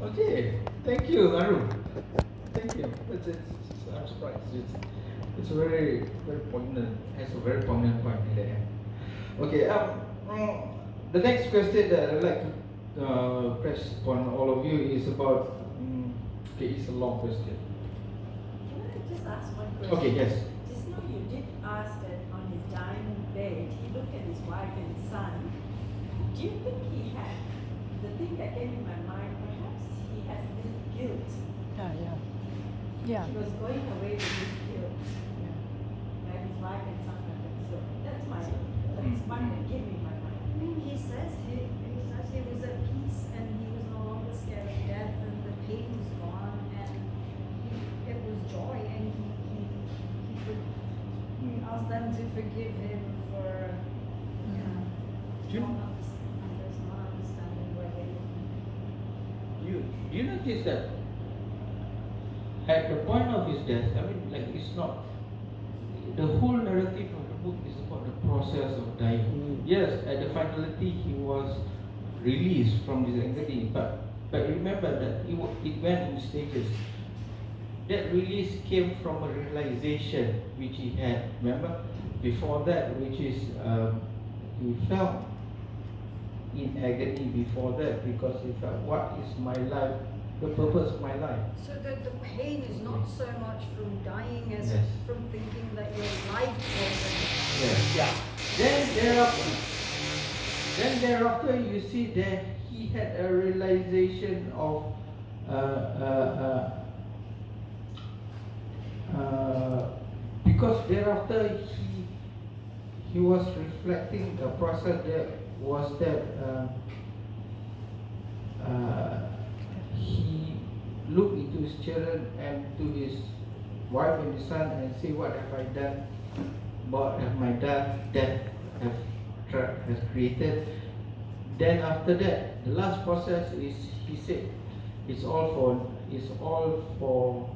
Okay, thank you, Arun. Thank you. I'm surprised. It's very very poignant. Has a very poignant point in the end. Okay. The next question that I'd like to press upon all of you is about. Okay, it's a long question. Can I just ask one question? Okay. Yes. Just now you did ask that on his dying bed, he looked at his wife and his son. Do you think he had, the thing that came in my mind, perhaps he has this guilt. Yeah. He was going away with this guilt. That his wife and son had been killed. That's one that came in my mind. I mean, he says he was at peace and he was no longer scared of death and the pain was gone and it was joy and he asked them to forgive him for not understanding where they were. Do you notice that at the point of his death, I mean, like it's not the whole narrative of the book is about the process of dying. Yes, at the finality he was released from his anxiety, but remember that it went in stages. That release came from a realization which he had. Remember, before that, which is he felt in agony before that because he felt, what is my life? The purpose of my life. So that the pain is not so much from dying as Yes. from thinking that your life was Yes. Yeah. Then thereafter, you see that he had a realization of because thereafter he was reflecting the process that was that he looked into his children and to his wife and his son and say, what have I done? What have my death has created? Then after that, the last process is, he said, it's all for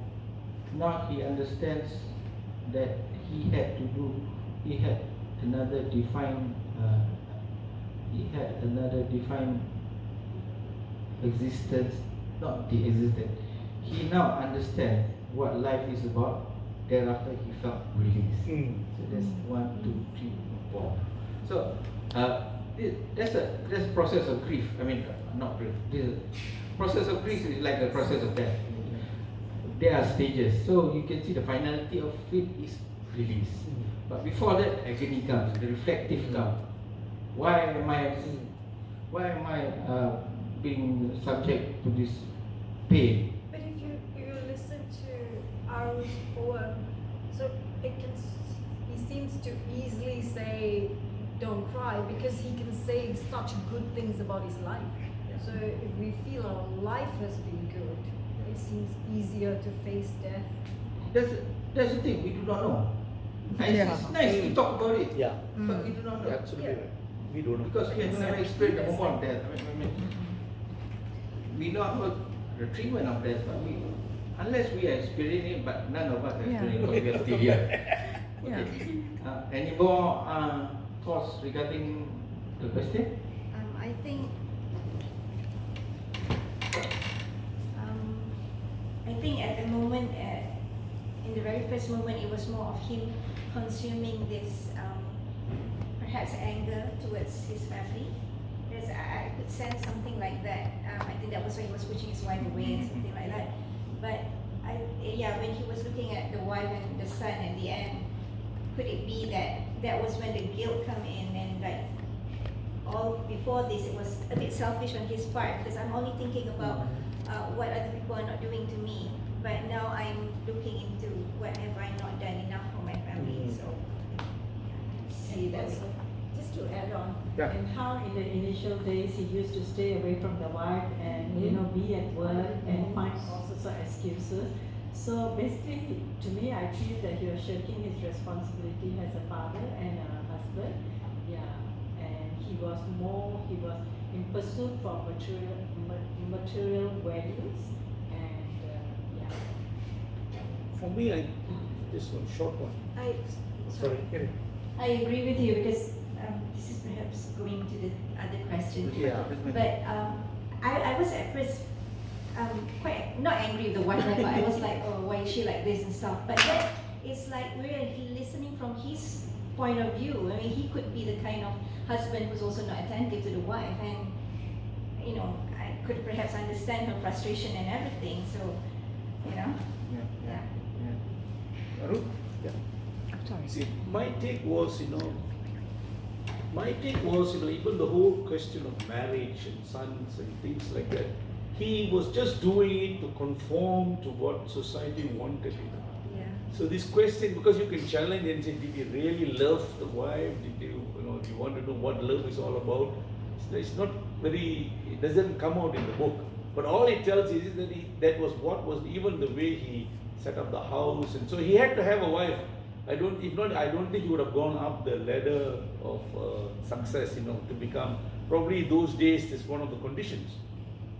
now he understands that he had another defined existence, not the existence. He now understands what life is about. Thereafter, he felt release. So that's 1, 2, 3, 4. So that's a process of grief. I mean, not grief. This process of grief is like the process of death. There are stages. So you can see the finality of it is release. But before that, agony comes. The reflective comes. Why am I being subject to this pain? But if you listen to Arun's poem, so he seems to easily say, don't cry, because he can say such good things about his life. So if we feel our life has been good, it seems easier to face death. That's the thing, we do not know. It's nice to talk about it, Yeah. but we do not know. Absolutely right. We don't know. Because we have never experienced the moment of death. I mean, we know about the treatment of death, but unless we are experiencing it, but none of us are experiencing it because we are still here. Okay. Any more thoughts regarding the question? I think at the moment, in the very first moment, it was more of him consuming this perhaps anger towards his family. Because I could sense something like that. I think that was why he was pushing his wife away and something like that. But when he was looking at the wife and the son at the end, could it be that was when the guilt come in and like all before this it was a bit selfish on his part because I'm only thinking about what other people are not doing to me, but now I'm looking into what have I not done enough for my family. So see that. Just to add on, Yeah. and how in the initial days he used to stay away from the wife and be at work and find all sorts of excuses. So basically, to me, I feel that he was shirking his responsibility as a father and a husband. And he was in pursuit for material values, and For me, this one, short one. Sorry. I agree with you because this is perhaps going to the other question. Yeah. But I was at first quite not angry with the wife, but I was like, oh, why is she like this and stuff. But then it's like we're listening from his point of view. I mean, he could be the kind of husband who's also not attentive to the wife, and you know, I could perhaps understand her frustration and everything. So, you know, yeah. Arun? Yeah. Sorry. See, my take was, even the whole question of marriage and sons and things like that, he was just doing it to conform to what society wanted. Yeah. So this question, because you can challenge and say, did he really love the wife? Did you, do you want to know what love is all about? It's not very, it doesn't come out in the book. But all it tells is that that was what was even the way he set up the house, and so he had to have a wife. I don't think he would have gone up the ladder of success, to become. Probably those days, this is one of the conditions,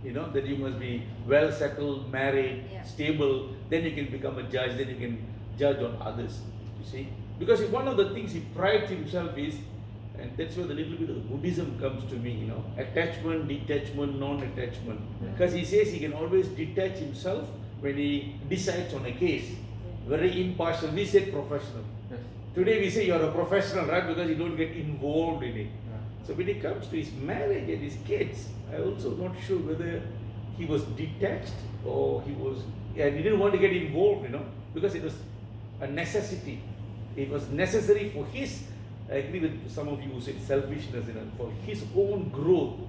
that you must be well settled, married, Yeah. stable. Then you can become a judge. Then you can judge on others. You see, because one of the things he prides himself is, and that's where the little bit of Buddhism comes to me. Attachment, detachment, non-attachment. Because he says he can always detach himself when he decides on a case. Very impartial. We say professional. Yes. Today we say you're a professional, right? Because you don't get involved in it. Yeah. So when it comes to his marriage and his kids, I'm also not sure whether he was detached or he didn't want to get involved, because it was a necessity. It was necessary for his, I agree with some of you who said selfishness, for his own growth.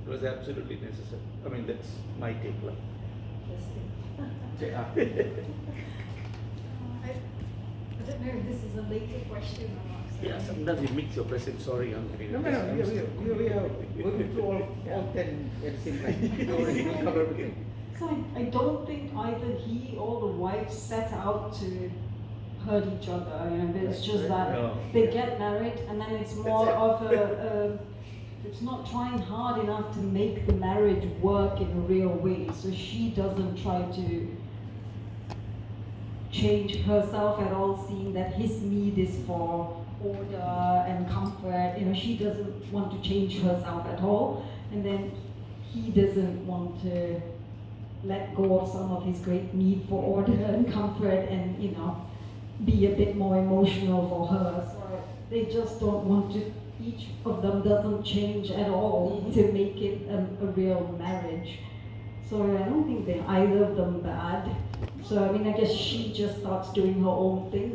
It was absolutely necessary. I mean, that's my take. I don't know if this is a later question or not. So Yeah, sometimes you mix your present. Sorry, I'm No, we are going through all 10 at the same time. We'll cover everything. So I don't think either he or the wife set out to hurt each other. It's just that No. they get married, and then it's more That's of it's not trying hard enough to make the marriage work in a real way. So she doesn't try to change herself at all, seeing that his need is for order and comfort. She doesn't want to change herself at all, and then he doesn't want to let go of some of his great need for order and comfort, and be a bit more emotional for her. So they just don't want to. Each of them doesn't change at all to make it a real marriage. So I don't think they're either of them bad. So I guess she just starts doing her own thing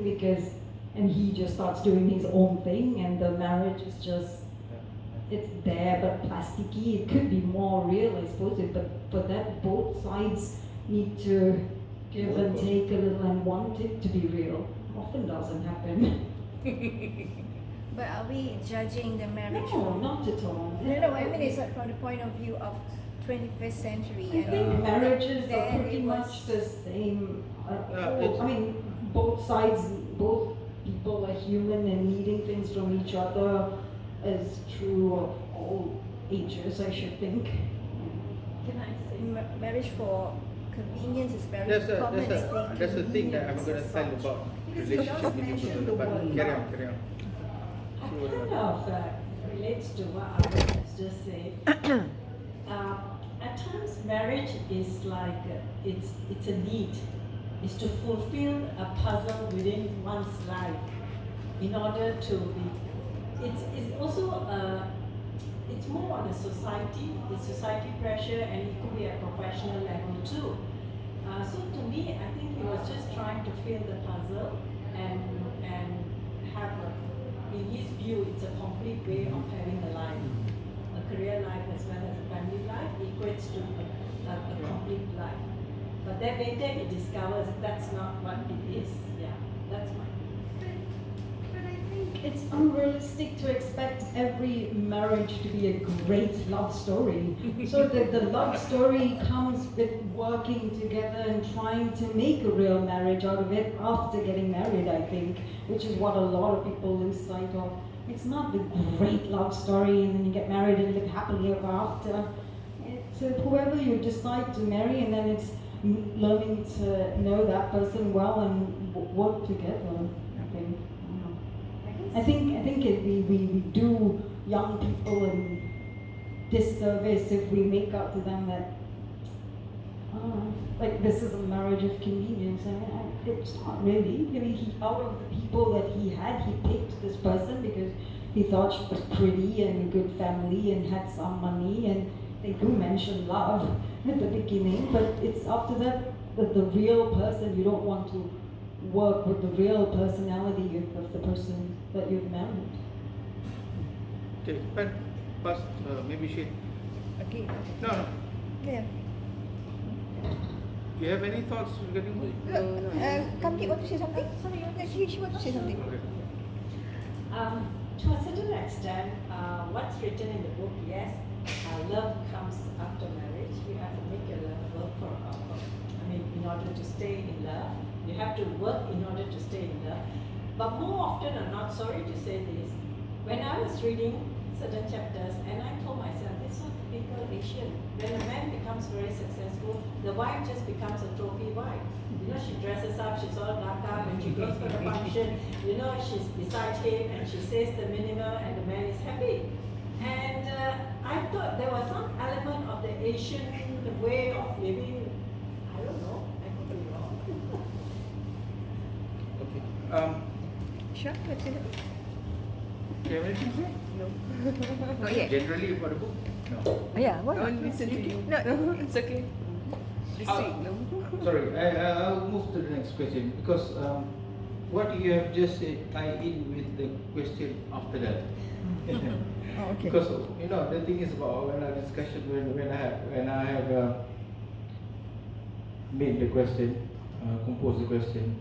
and he just starts doing his own thing, and the marriage is just, it's there but plasticky. It could be more real, I suppose, but for that both sides need to give and take a little and want it to be real. Often doesn't happen. But are we judging the marriage? No, not at all. No, I mean it's like from the point of view of 21st century. I think marriages are then pretty it was- much the same. it's- Both sides, both people are human and needing things from each other is true of all ages, I should think. can I say? Marriage for convenience is very common. That's the thing that I'm going to tell about Because it does relationship between mention people. the But word carry love. on. I kind of relates to what Arun has just said. At times, marriage is like it's a need. It's to fulfill a puzzle within one's life in order to be. It's also it's more on the society pressure, and it could be at professional level too. So to me, I think he was just trying to fill the puzzle and have in his view, it's a complete way of having a life, a career life as well as a family life equates to a complete life. But then later he discovers that's not what it is. Yeah, that's my. But I think It's unrealistic to expect every marriage to be a great love story. So the love story comes with working together and trying to make a real marriage out of it after getting married, I think, which is what a lot of people lose sight of. It's not the great love story and then you get married and live happily ever after. It's whoever you decide to marry, and then it's learning to know that person well and work together, I think. I think we do young people and disservice if we make out to them that like this is a marriage of convenience. I mean, it's not really. I mean, out of the people that he had, he picked this person because he thought she was pretty and a good family and had some money, and they do mention love at the beginning, but it's after that that the real person, you don't want to work with the real personality of the person that you've married. Okay, but first, maybe she. Okay. No. Yeah. Do you have any thoughts regarding? Kamki want to say something? Sorry, she want to say something. Okay. To a certain extent, what's written in the book, yes, love comes after marriage. You have to make your love work in order to stay in love. You have to work in order to stay in love. But more often, I'm not sorry to say this, when I was reading certain chapters, and I told myself, it's so typical Asian. When a man becomes very successful, the wife just becomes a trophy wife. You know, she dresses up, she's all dark up, when she goes for the function, you know, she's beside him and she says the minimum and the man is happy. And I thought there was some element of the Asian way of living. I don't know, I could be wrong. Okay. Sure, let's say that. Do you have anything to say? No. Not yet. Generally about the book? No. Yeah, why I not? want to listen to you. No. It's okay. This Uh, week, no? Sorry, I'll move to the next question because what you have just said tie in with the question after that. Oh, okay. Because you know the thing is about when our discussion when I have made the question, composed the question,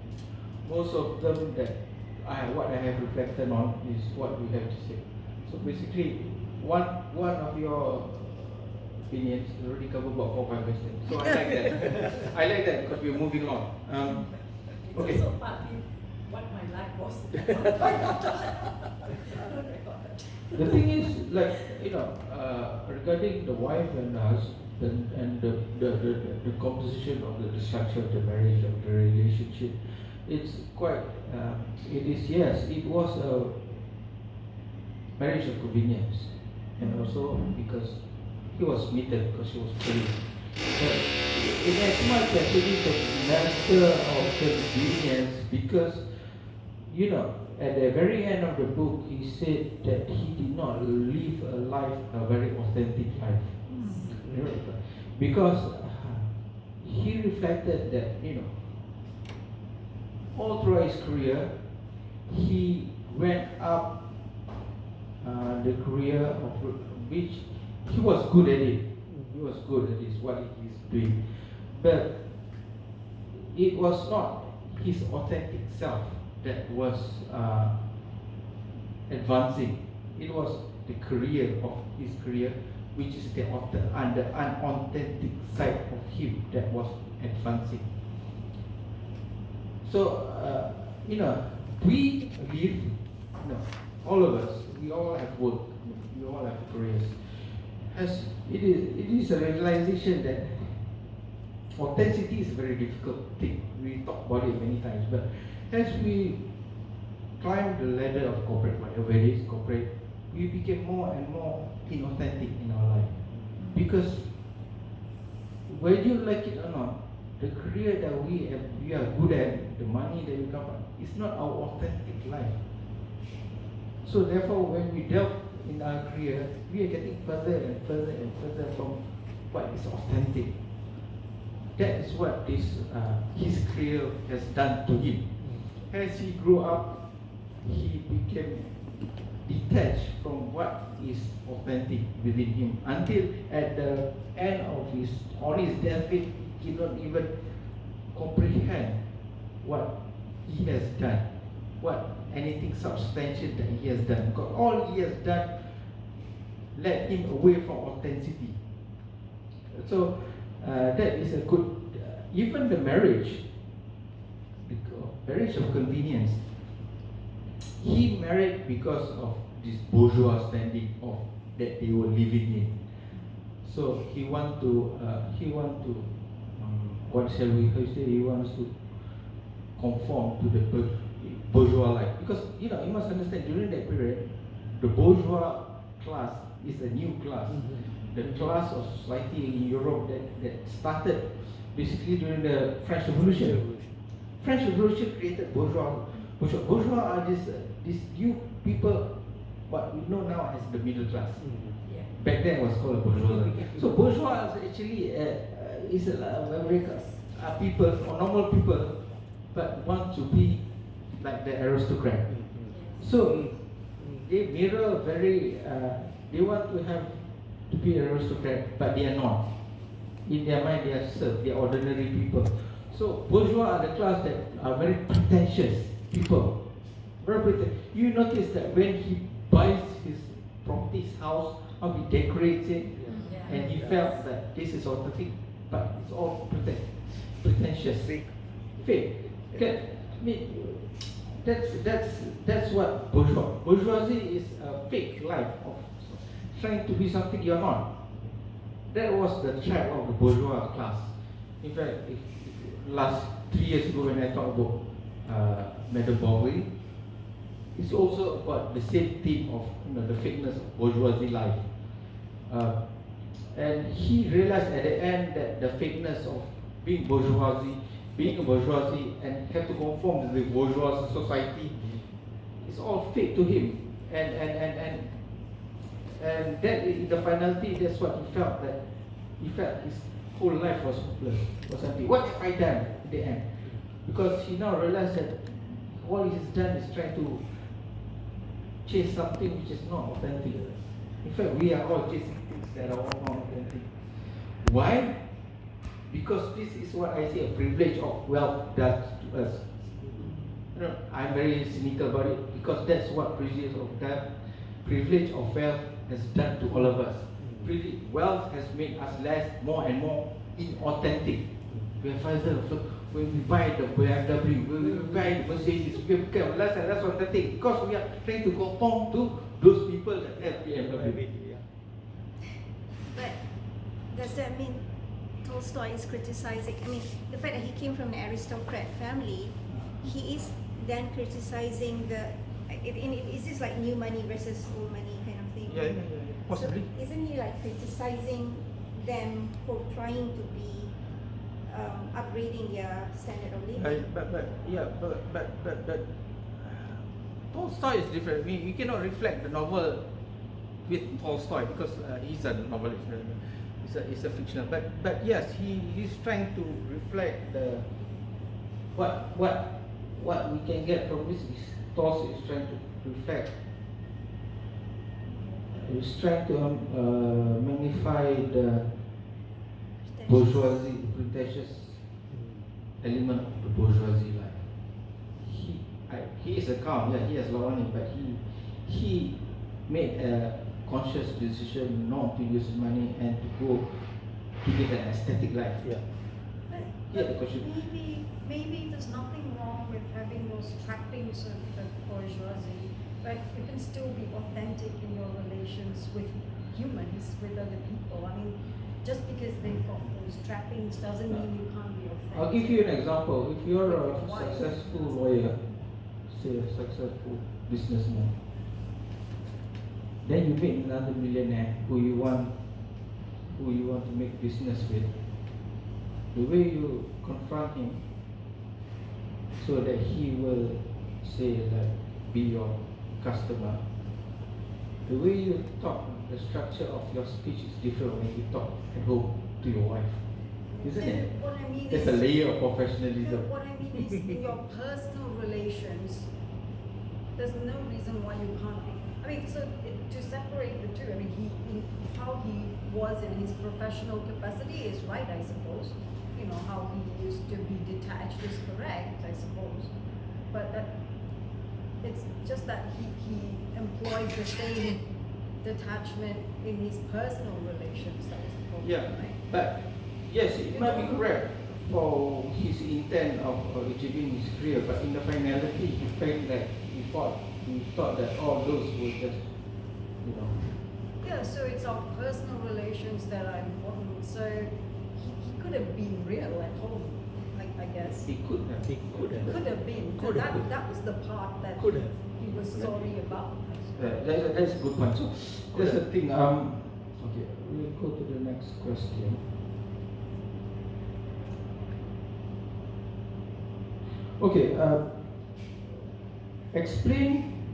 most of them that what I have reflected on is what we have to say. So basically, one of your opinions already covered about 4-5 questions. So I like that. I like that because we're moving on. Okay. It's also partly what my life was. The thing is, like, you know, regarding the wife and the husband and the composition of the structure of the marriage, of the relationship, it's quite, it was a marriage of convenience. And also because he was smitten, because she was pretty. But in as much as it is a matter of convenience, because, you know, at the very end of the book, he said that he did not live a very authentic life. You know, because he reflected that, you know, all throughout his career, he went up the career of which he was good at it. He was good at this, what he is doing. But it was not his authentic self that was advancing. It was the career of his career, which is the unauthentic side of him that was advancing. So, you know, we live, you know, all of us, we all have work, we all have careers. It is a realization that authenticity is a very difficult thing. We talk about it many times, but as we climb the ladder of corporate, whatever it is, corporate, we became more and more inauthentic in our life. Because whether you like it or not, the career that we are good at, the money that we come from, is not our authentic life. So therefore, when we delve in our career, we are getting further and further and further from what is authentic. That is what his career has done to him. As he grew up, he became detached from what is authentic within him, until at the end of his deathbed, he cannot even comprehend what he has done, anything substantial that he has done. Because all he has done led him away from authenticity. So that is a good, even the marriage of convenience. He married because of this bourgeois standing of that they were living in. So he wants to what shall we say? He wants to conform to the bourgeois life, because you know you must understand during that period, the bourgeois class is a new class. the class of society in Europe that started basically during the French Revolution. French Revolution created bourgeois. Bourgeois are these new people, what we know now as the middle class. Back then it was called a bourgeois. So bourgeois is actually people or normal people, but want to be like the aristocrat. So they mirror very. They want to be aristocrat, but they are not. In their mind, they are serfs. They are ordinary people. So bourgeois are the class that are very pretentious people. Very pretentious. You notice that when he buys his property, his house, how he decorates it, and he felt that this is authentic, but it's all pretentious, fake. Okay. I mean, that's what bourgeoisie is, a fake life of trying to be something you're not. That was the trap of the bourgeois class. In fact, if last 3 years ago when I talked about Madame Bovary, it's also about the same theme of the fakeness of bourgeoisie life. And he realized at the end that the fakeness of being a bourgeoisie and have to conform to the bourgeois society is all fake to him. And that in the finality, that's what he felt his whole life was hopeless, was empty. What have I done in the end? Because he now realized that all he's done is trying to chase something which is not authentic. In fact, we are all chasing things that are all not authentic. Why? Because this is what I say a privilege of wealth does to us. I'm very cynical about it because that's what privilege of wealth has done to all of us. Wealth has made us more and more inauthentic. When we buy the BMW, when we buy the Mercedes, we become less and less authentic because we are trying to conform to those people that have BMW. But does that mean Tolstoy is criticizing? I mean, the fact that he came from an aristocrat family, he is then criticizing the. Is this like new money versus old money kind of thing? Yeah, possibly. So isn't he like criticizing them for trying to be upgrading their standard of living? But Tolstoy is different. I mean, you cannot reflect the novel with Tolstoy because he's a novelist. It's a fictional. But yes, he's trying to reflect the what we can get from this is Tolstoy is trying to reflect. He's trying to magnify the bourgeoisie, the pretentious element of the bourgeoisie life. He is a count, he has a lot of money, but he made a conscious decision not to use money and to go to live an aesthetic life. Maybe there's nothing wrong with having those trappings of the bourgeoisie, but you can still be authentic in your relations with humans, with other people. I mean, just because they've got those trappings doesn't mean you can't be authentic. I'll give you an example. If you're a successful lawyer, say a successful businessman, then you meet another millionaire who you want to make business with. The way you confront him so that he will say be your customer. The way you talk, the structure of your speech is different when you talk at home to your wife. Isn't it? What I mean There's a layer of professionalism. What I mean is in your personal relations, there's no reason why you can't be. I mean, so to separate the two, I mean, how he was in his professional capacity is right, I suppose. You know, how he used to be detached is correct, I suppose. But it's just that he employed the same detachment in his personal relations. That was the problem, right? But yes, it might be correct for his intent of achieving his career, but in the finality, he felt that he thought that all those were just, Yeah, so it's our personal relations that are important. So he could have been real at home, I guess. He could have. Could have been. Could have. That was the part that Could have. he was sorry about. That's a good point. So that's the thing. Okay, we'll go to the next question. Okay, explain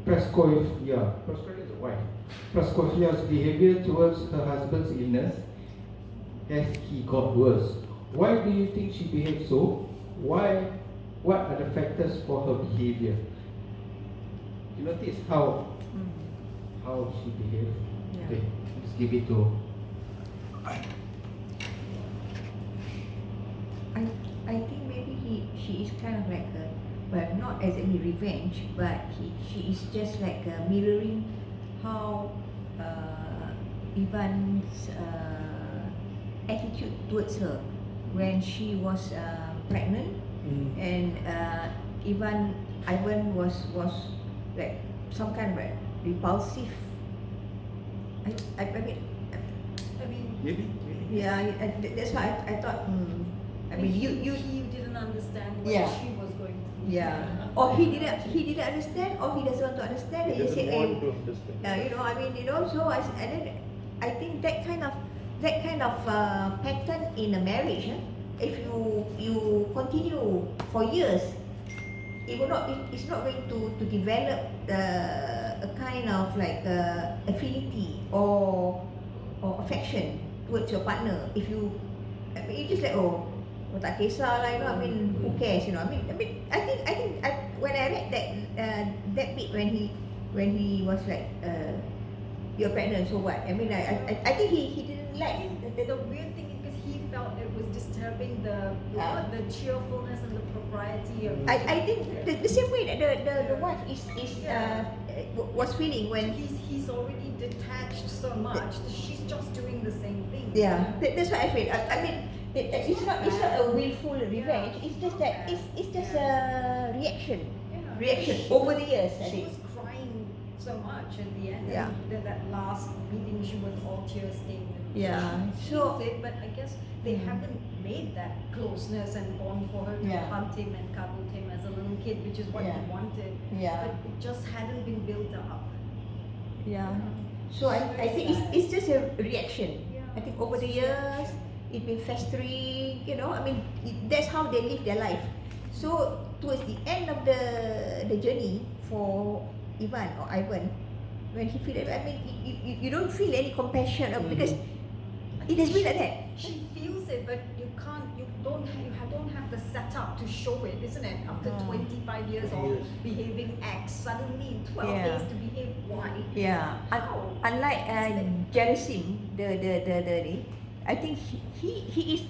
Praskovia is a wife. Praskovia's behavior towards her husband's illness as he got worse. Why do you think she behaved so? Why? What are the factors for her behavior? You notice how she behaved? Yeah. Okay, let's give it to. I think maybe she is kind of like well, not as any revenge, but she is just like mirroring how Ivan's attitude towards her when she was pregnant, and Ivan was like some kind of a repulsive. I mean, Really? yeah, that's why I thought. I mean, he didn't understand what Yeah. she was going through. yeah, or he didn't understand, or he doesn't want to understand. He And he doesn't said, want to understand. I mean, so and then I think that kind of pattern in a marriage, if you continue for years, it's not going to develop a kind of like affinity or affection towards your partner. If you, I mean, you just like tak kisah lah, I mean, who cares, I mean, I think when I read that bit when he was like, you're pregnant, so what? I mean, I think he didn't like The weird thing is because he felt it was disturbing the cheerfulness and the propriety of. I think the same way that the wife was feeling when. He's already detached so much that she's just doing the same thing. Yeah, that's what I feel. I mean, it's not a willful revenge. It's just that it's just a reaction over the years. I She think. was crying so much in the end. Yeah. That last meeting, she was all tear stained. Yeah, She so- feels it, but I guess they haven't made that closeness and bond for her to Yeah. hunt him and cuddle him as a little kid, which is what Yeah. he wanted. Yeah. But it just hadn't been built up. Yeah. So I think it's just a reaction. Yeah. I think over the years it's been festering. I mean, that's how they live their life. So towards the end of the journey for Ivan or Ivan, when he feel that, I mean, you don't feel any compassion because it has been like that. She feels it, but you don't have the setup to show it, isn't it? After 25 years of behaving X, suddenly in 12 Yeah. days to behave Y. Yeah. Unlike Jarasim, I think he is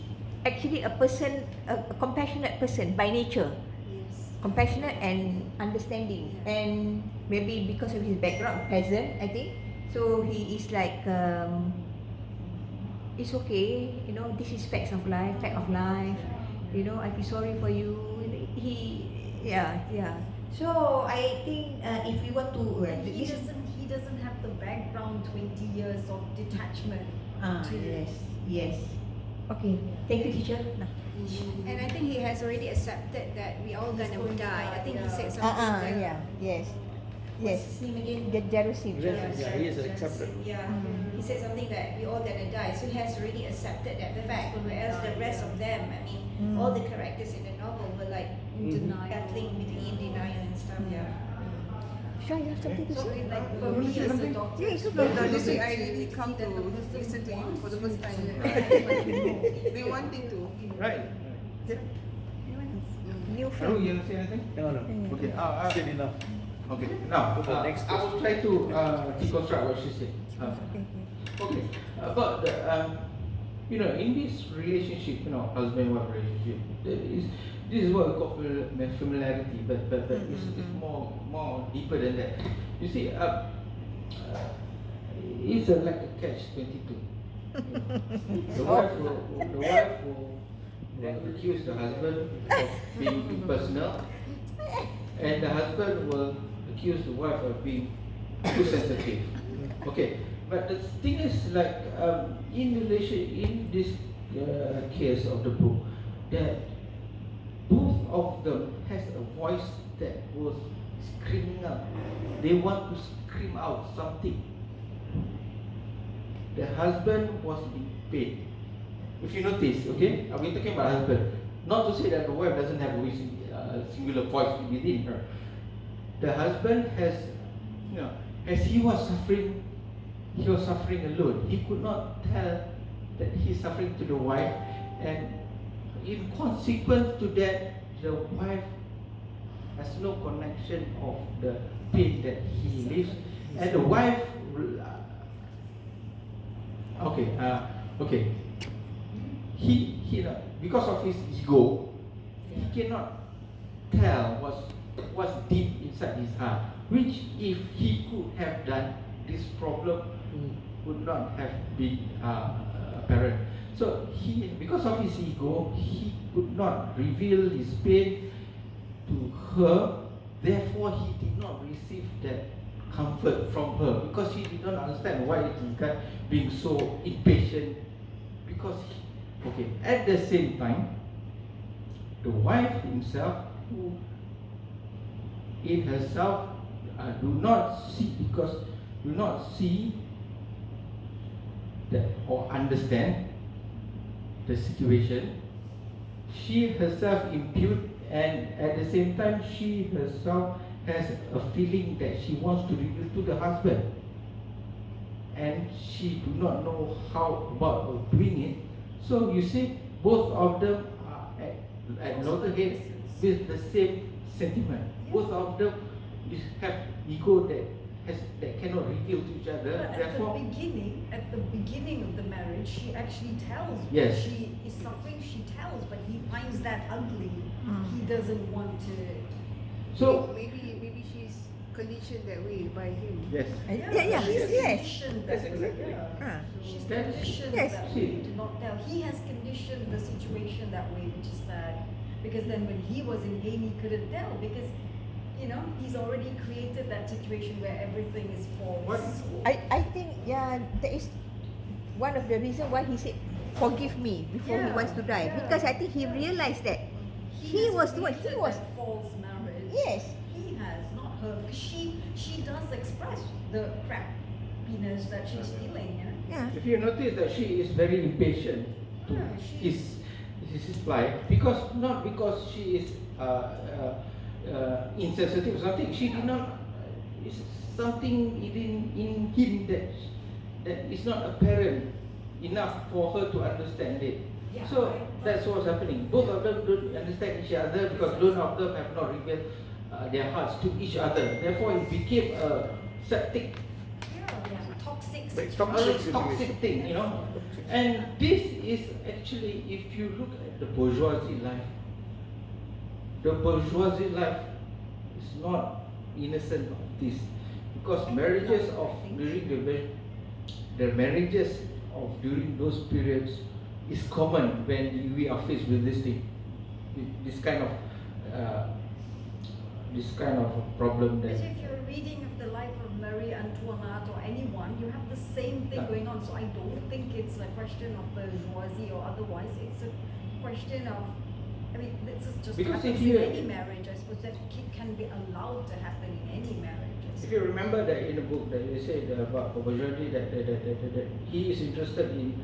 actually a person, a compassionate person by nature. Yes. Compassionate and understanding, and maybe because of his background, peasant, I think. So he is like, it's okay, this is fact of life. I feel sorry for you. Yeah. So I think if we want to, And he doesn't have the background 20 years of detachment. yes. Okay, thank you, teacher. Nah. And I think he has already accepted that we all gonna die. I think he said something like, Yes. What's his name again? Jarasim. Yeah, he is accepted. Yeah, he said something that we all gonna die. So he has already accepted that fact. Whereas the rest of them, I mean, all the characters in the novel were like battling between denial and stuff. Yeah. Sure, you have something to So say? like for me as a doctor, Yeah, it's No, okay. this week I really come to listen to you for the first time. They wanting to. Right. New Haru, film. you want to say anything? No. Okay. Said enough. Okay. Now, Go for the next I will try to deconstruct what she said. Okay. About the, in this relationship, husband-wife relationship, this is what we call familiarity, but it's more deeper than that. You see, it's like a catch-22. The wife will accuse the husband of being impersonal, and the husband will accuse the wife of being too sensitive. Okay, but the thing is, like in this case of the book, that both of them has a voice that was screaming out. They want to scream out something. the husband was being paid. If you notice, okay, we're talking about husband. Not to say that the wife doesn't have a singular voice within her. The husband has, as he was suffering alone. He could not tell that he's suffering to the wife, and in consequence to that, the wife has no connection of the pain that he lives, and the wife, he because of his ego, he cannot tell what's deep inside his heart. Which, if he could have done, this problem would not have been apparent. So because of his ego, he could not reveal his pain to her. Therefore, he did not receive that comfort from her, because he did not understand why he got being so impatient. Because at the same time, the wife himself, who in herself do not see that or understand the situation. She herself impute, and at the same time she herself has a feeling that she wants to reveal to the husband, and she do not know how about doing it. So you see, both of them are at loggerheads with the same sentiment. Both of them have ego that cannot reveal to each other. But Therefore, at the beginning of the marriage, she actually tells Yes. what she is suffering. She tells, but he finds that ugly. He doesn't want to. so maybe she's conditioned that way by him. yes. Yeah, She's yes. conditioned Yes, that exactly. way. Yeah. She's That's- conditioned Yes. that way to not tell. He has conditioned the situation that way, which is sad. Because then when he was in pain, he couldn't tell, because he's already created that situation where everything is false. I think that is one of the reasons why he said forgive me before he Yeah, wants to die, yeah. because I think he realized that he has was the one. He created was that false marriage. yes. He has, not her. Because she does express the crappiness that she's feeling. Yeah. If you notice that she is very impatient to Yeah, she- his plight, not because she is insensitive or something. She did not. It's something in him that is not apparent enough for her to understand it. Yeah. So that's what's happening. Both of them don't understand each other because both of them have not revealed their hearts to each other. Therefore, it became a septic, Toxic Like situation. toxic thing, And this is actually, if you look at the bourgeoisie life is not innocent of this, because marriages of during those periods is common when we are faced with this thing, with this kind of problem But that. if you're reading of the life of Marie Antoinette or anyone, you have the same thing Yeah. going on. So I don't think it's a question of bourgeoisie or otherwise. It's a question of, this is just Because happens if you- in any marriage. I suppose that can be allowed to happen in any marriage. If you remember that in the book that you said about Bourgeoisie, that he is interested in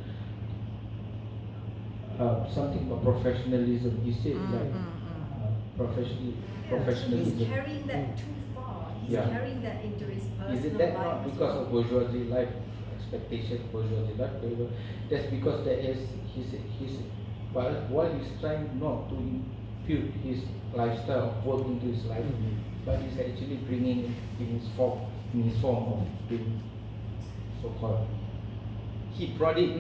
something about professionalism. He said He's professionalism. carrying that too far. He's Yeah. carrying that into his personal Is it that life. not as because well. of bourgeoisie life expectation, bourgeoisie life? That's because there is while he's trying not to impute his lifestyle of work into his life, but he's actually bringing in his form of being so-called. He brought it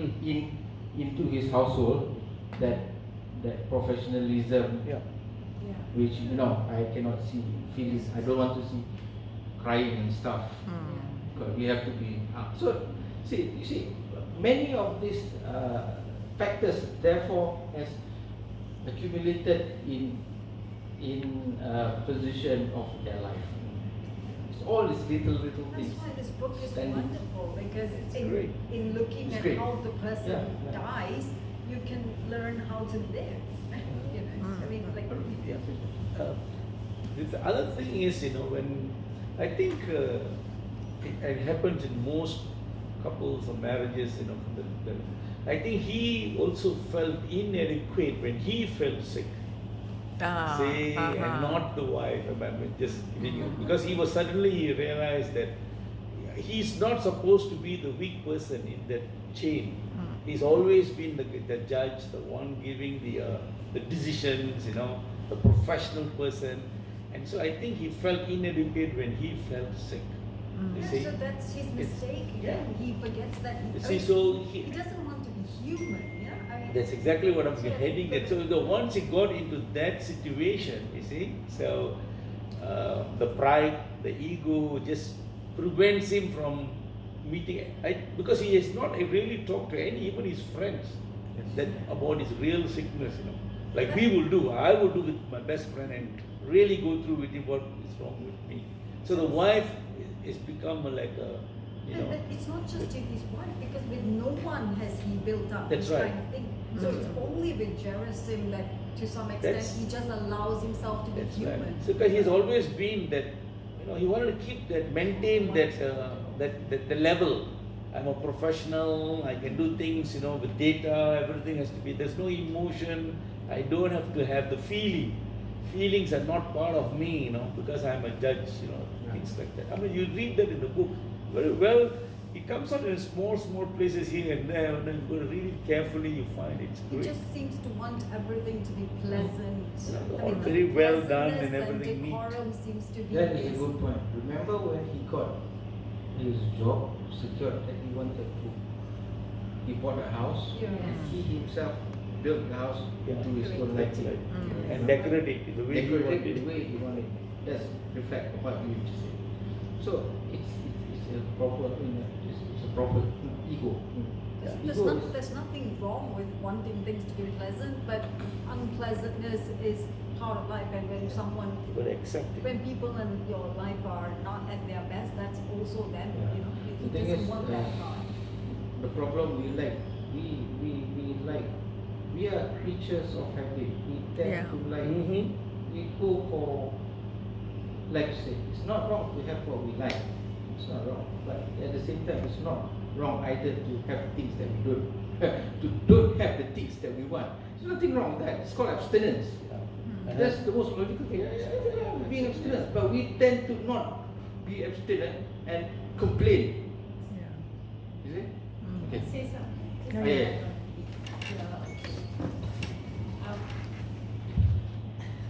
into his household that professionalism, Yeah. which I cannot see feelings. I don't want to see crying and stuff. Because we have to be so. You see, many of these factors therefore has accumulated in position of their life. It's all these little That's things. why this book is Standing. wonderful, because It's in, great. in looking It's at great. how the person Yeah. dies, you can learn how to live. The other thing is, when I think it happens in most couples or marriages, you know, I think he also felt inadequate when he felt sick. Say, and not the wife. I'm just giving you, because he was suddenly he realized that he's not supposed to be the weak person in that chain. He's always been the judge, the one giving the decisions, you know, the professional person. And so I think he felt inadequate when he felt sick. You see? So that's his mistake. yeah. He forgets that. You see, so he doesn't want to be human. Yeah. I mean, that's exactly what I'm heading at. So once he got into that situation, you see, so the pride, the ego just prevents him from meeting. Because he has not really talked to even his friends that about his real sickness, you know. Like we will do, I will do with my best friend and really go through with him what is wrong with me. So the wife is become like a, you know. But it's not just with his wife, because with no one has he built up That's this right. kind of thing. So it's only with Jerasim that to some extent he just allows himself to be That's human. right. So because he's always been that, you know, he wanted to keep that, maintain that, the level. I'm a professional, I can do things, you know, with data, everything has to be, there's no emotion, I don't have to have the feeling. Feelings are not part of me, you know, because I'm a judge, you know, things like that. I mean, you read that in the book very well. It comes out in small places here and there, and then you go to read it carefully, you find it's He great. just seems to want everything to be pleasant. Yeah, I mean, very well done pleasantness and everything neat. decorum seems to be That is a his. good point. Remember when he got his job secured and he wanted to, he bought a house Yeah. and he himself built the house into his own That's liking. right. And decorate it the way he Decorate wanted it it. the way he wanted. That's reflect what you just said. So it's a proper, you know, it's a proper ego. There's nothing wrong with wanting things to be pleasant, but unpleasantness is part of life. And when someone, But accept it. when people in your life are not at their best, that's also them. Yeah. You know, The it thing doesn't is, want that part. the problem we like, we are creatures of habit. We tend to like, Mm-hmm. we go for, like you say, it's not wrong to have what we like. It's not wrong. But at the same time, it's not wrong either to have things that we don't, to don't have the things that we want. There's nothing wrong with that. It's called abstinence. That's the most logical thing. Being abstinent, but we tend to not be abstinent and complain. You see? Okay. Say something. Oh, yeah.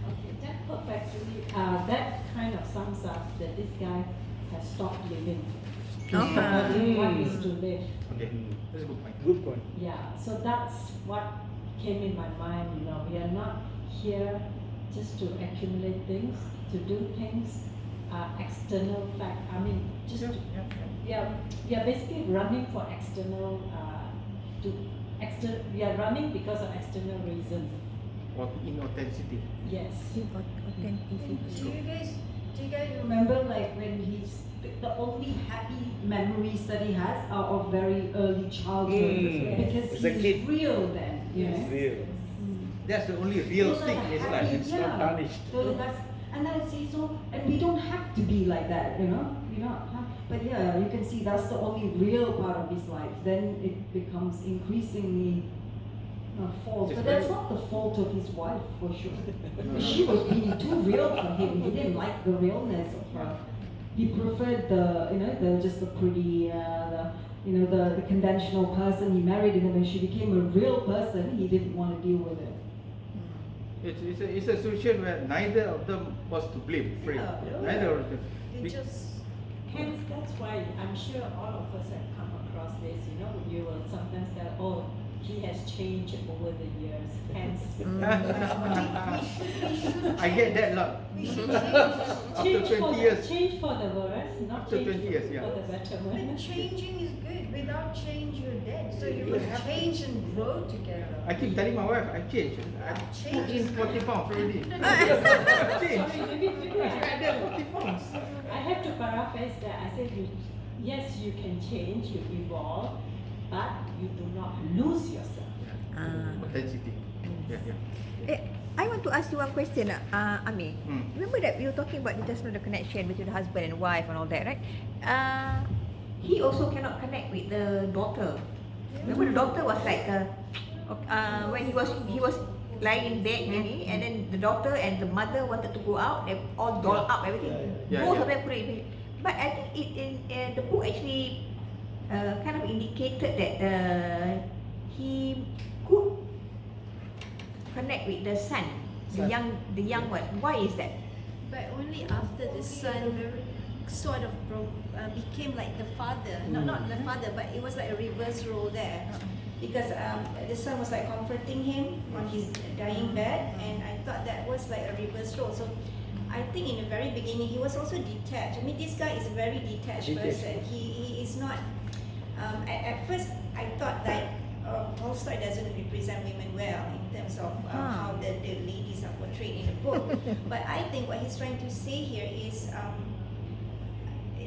Okay, that perfectly, that kind of sums up that this guy has stopped living. He's forgotten what is to live. Okay. That's a good point. Good point. Yeah, so that's what came in my mind, you know, we are not here just to accumulate things, to do things, external fact, I mean, just to, we are basically running for external, we are running because of external reasons. Or inauthenticity. Yes. Do you guys remember like when the only happy memories that he has are of very early childhood because As a he's kid. real then. It's real. That's the only real Those are thing the in his happy- life. It's not tarnished. So that's, and I see, so, and we don't have to be like that, you know, but yeah, you can see that's the only real part of his life. Then it becomes increasingly false. Just But that's very- not the fault of his wife, for sure. She was being too real for him. He didn't like the realness of her. He preferred just the pretty, the conventional person he married, and then when she became a real person, he didn't want to deal with it. It's a situation where neither of them was to blame. Afraid. Yeah. Neither of them. It just, hence that's why I'm sure all of us have come across this, you know, you will sometimes tell, oh, he has changed over the years, hence. I get that lot. We should After Change 20 years. Change for the worse, not After change 20 years, yeah. for the betterment. But changing is good. Without change, you're dead. So you You must have to. change and grow together. I keep telling my wife, I changed. I Change put in is 40 good. pounds already. I've changed. Sorry, maybe I added 40 pounds. I have to paraphrase that. I said, yes, you can change, you evolve, but you do not lose yourself. Authenticity. Yeah. I want to ask you one question, Ami. Hmm. Remember that we were talking about just now the connection between the husband and wife and all that, right? he also cannot connect with the daughter. Remember the daughter was like when he was lying in bed maybe, and then the daughter and the mother wanted to go out, they all doll up everything. Yeah, Both yeah. of them put it in. But I think it in the book actually kind of indicated that he could connect with the son, the young one. Why is that? But only after the son sort of became like the father. Not the father, but it was like a reverse role there. Because the son was like comforting him on his dying bed, and I thought that was like a reverse role. So I think in the very beginning he was also detached. I mean, this guy is a very detached person. He is not. At first, I thought like Tolstoy doesn't represent women well in terms of how the ladies are portrayed in the book. But I think what he's trying to say here is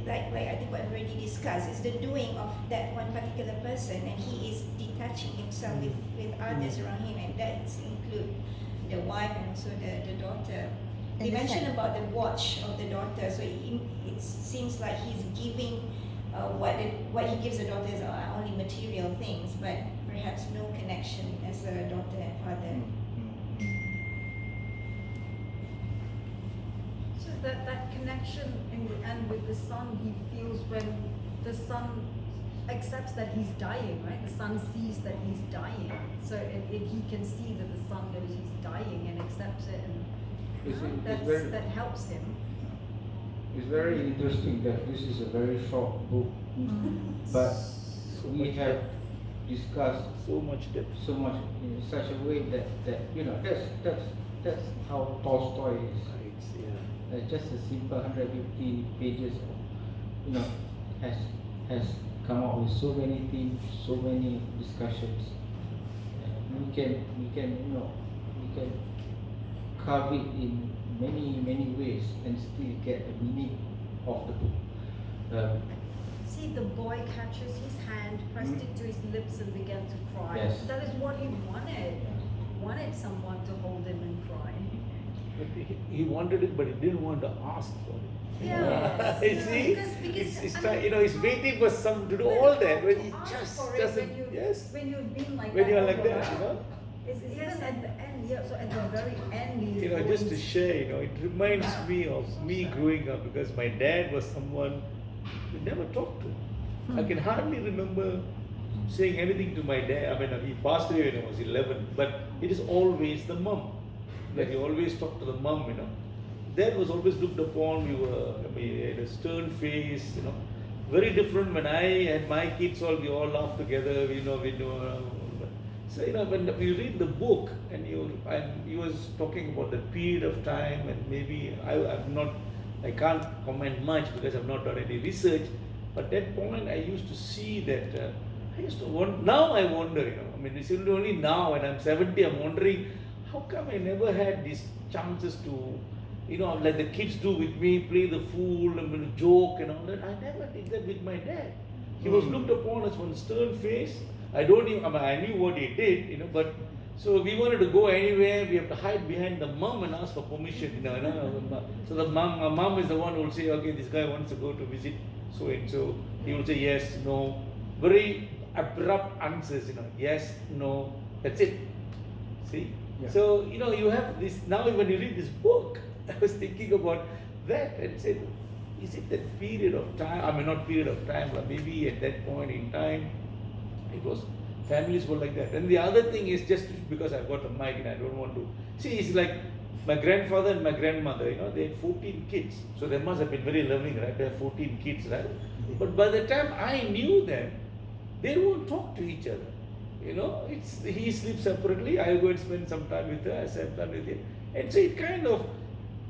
like I think what we already discussed is the doing of that one particular person, and he is detaching himself with others around him, and that include the wife and also the daughter. He mentioned about the watch of the daughter, so it seems like he's giving what he gives the daughters are only material things, but perhaps no connection as a daughter and father. So that connection in the end with the son, he feels when the son accepts that he's dying, right? The son sees that he's dying, so he can see that the son knows he's dying and accepts it, and that helps him. It's very interesting that this is a very short book, but we have discussed So much depth. so much in such a way that that's how Tolstoy is. Just a simple 150 pages, has come up with so many themes, so many discussions. We can carve it in many ways and still get the meaning of the book. See, the boy catches his hand, pressed it to his lips, and began to cry. Yes. That is what he wanted. He wanted someone to hold him and cry. But he wanted it, but he didn't want to ask for it. Yes. You see, Because it's I try, mean, he's waiting for some to do But all you that, but have he to ask just for it doesn't. when you, Yes, when you've been like when that. you're all like your that, life. It's even at the end, yeah. So at the very end, he's just to going share, it reminds me of me growing up because my dad was someone we never talked to. I can hardly remember saying anything to my dad. I mean, he passed away when I was 11, but it is always the mum. That you always talk to the mum, Dad was always looked upon. We had a stern face, Very different when I had my kids. We all laugh together. We know. So when we read the book and he was talking about the period of time, and maybe I can't comment much because I've not done any research. But that point, I used to see that. I used to wonder. Now I wonder. I mean, it's only now when I'm 70, I'm wondering how come I never had these chances to. Like the kids do with me, play the fool and joke and all that. I never did that with my dad. He was looked upon as one stern face. I knew what he did, but so we wanted to go anywhere, we have to hide behind the mum and ask for permission, So the mum is the one who will say, okay, this guy wants to go to visit so and so. He will say yes, no. Very abrupt answers, yes, no, that's it. See? Yeah. So, you have this, now when you read this book, I was thinking about that and said, is it that period of time? I mean, not period of time, but maybe at that point in time, it was, families were like that. And the other thing is just because I've got a mic and I don't want to, see, it's like my grandfather and my grandmother, they had 14 kids. So they must have been very loving, right? They have 14 kids, right? But by the time I knew them, they won't talk to each other. He sleeps separately, I go and spend some time with her, as I've done with him. And so it kind of,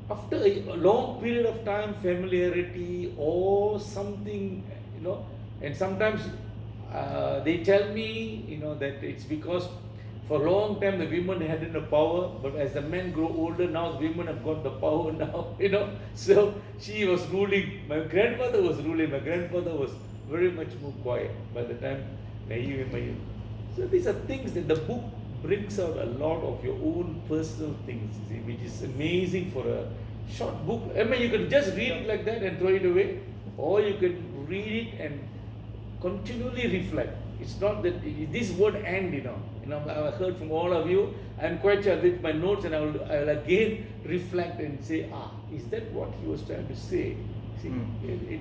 after a long period of time, familiarity or something, and sometimes they tell me, that it's because for a long time the women hadn't the power, but as the men grow older, now the women have got the power now, So she was ruling, my grandmother was ruling, my grandfather was very much more quiet by the time So these are things that the book brings out a lot of your own personal things, which is amazing for a short book. I mean, you can just read it like that and throw it away, or you can read it and continually reflect. It's not that this word end, I've heard from all of you. I'm quite sure I'll read my notes and I will again reflect and say, is that what he was trying to say? See,